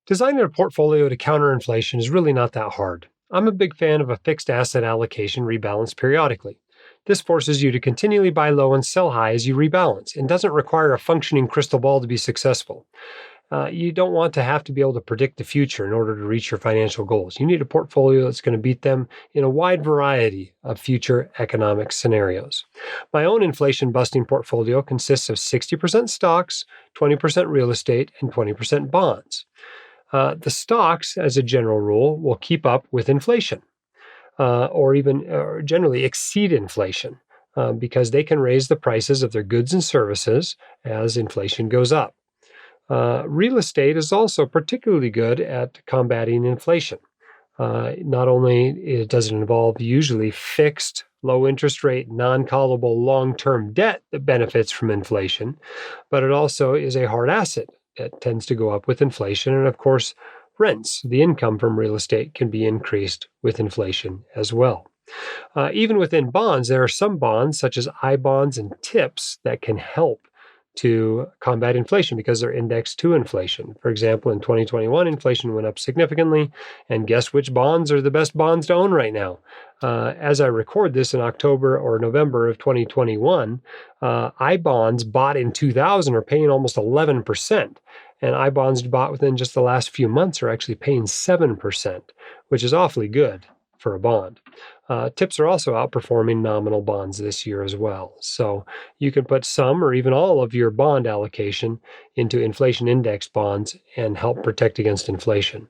Designing a portfolio to counter inflation is really not that hard. I'm a big fan of a fixed asset allocation rebalanced periodically. This forces you to continually buy low and sell high as you rebalance and doesn't require a functioning crystal ball to be successful. You don't want to have to be able to predict the future in order to reach your financial goals. You need a portfolio that's going to beat them in a wide variety of future economic scenarios. My own inflation busting portfolio consists of 60% stocks, 20% real estate, and 20% bonds. The stocks, as a general rule, will keep up with inflation or generally exceed inflation because they can raise the prices of their goods and services as inflation goes up. Real estate is also particularly good at combating inflation. Not only does it involve usually fixed, low interest rate, non-callable long-term debt that benefits from inflation, but it also is a hard asset that tends to go up with inflation. And of course, rents, the income from real estate, can be increased with inflation as well. Even within bonds, there are some bonds, such as I bonds and TIPS, that can help to combat inflation because they're indexed to inflation. For example, in 2021, inflation went up significantly, and guess which bonds are the best bonds to own right now? As I record this in October or November of 2021, I bonds bought in 2000 are paying almost 11%, and I bonds bought within just the last few months are actually paying 7%, which is awfully good for a bond. TIPS are also outperforming nominal bonds this year as well. So you can put some or even all of your bond allocation into inflation index bonds and help protect against inflation.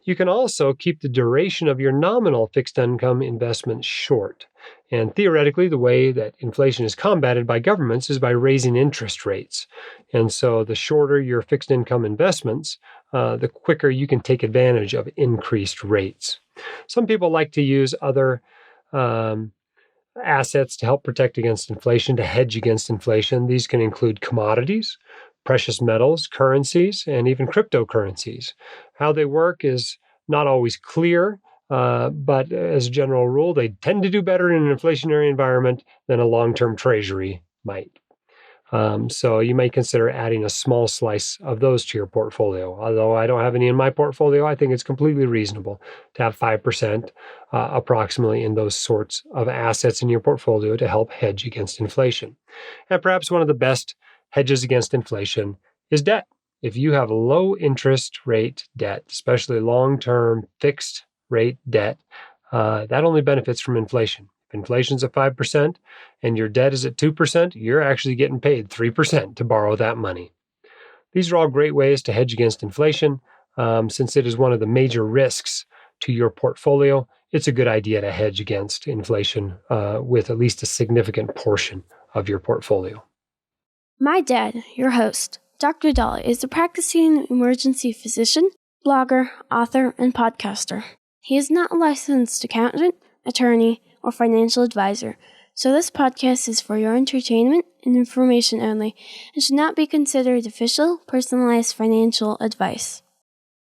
You can also keep the duration of your nominal fixed income investments short. And theoretically, the way that inflation is combated by governments is by raising interest rates. And so the shorter your fixed income investments, the quicker you can take advantage of increased rates. Some people like to use other assets to help protect against inflation, to hedge against inflation. These can include commodities, precious metals, currencies, and even cryptocurrencies. How they work is not always clear, but as a general rule, they tend to do better in an inflationary environment than a long-term treasury might. So you may consider adding a small slice of those to your portfolio. Although I don't have any in my portfolio, I think it's completely reasonable to have 5% approximately in those sorts of assets in your portfolio to help hedge against inflation. And perhaps one of the best hedges against inflation is debt. If you have low interest rate debt, especially long-term fixed rate debt, that only benefits from inflation. If inflation's at 5% and your debt is at 2%, you're actually getting paid 3% to borrow that money. These are all great ways to hedge against inflation. Since it is one of the major risks to your portfolio, it's a good idea to hedge against inflation with at least a significant portion of your portfolio. My dad, your host, Dr. Dahl, is a practicing emergency physician, blogger, author, and podcaster. He is not a licensed accountant, attorney, or financial advisor, so this podcast is for your entertainment and information only and should not be considered official, personalized financial advice.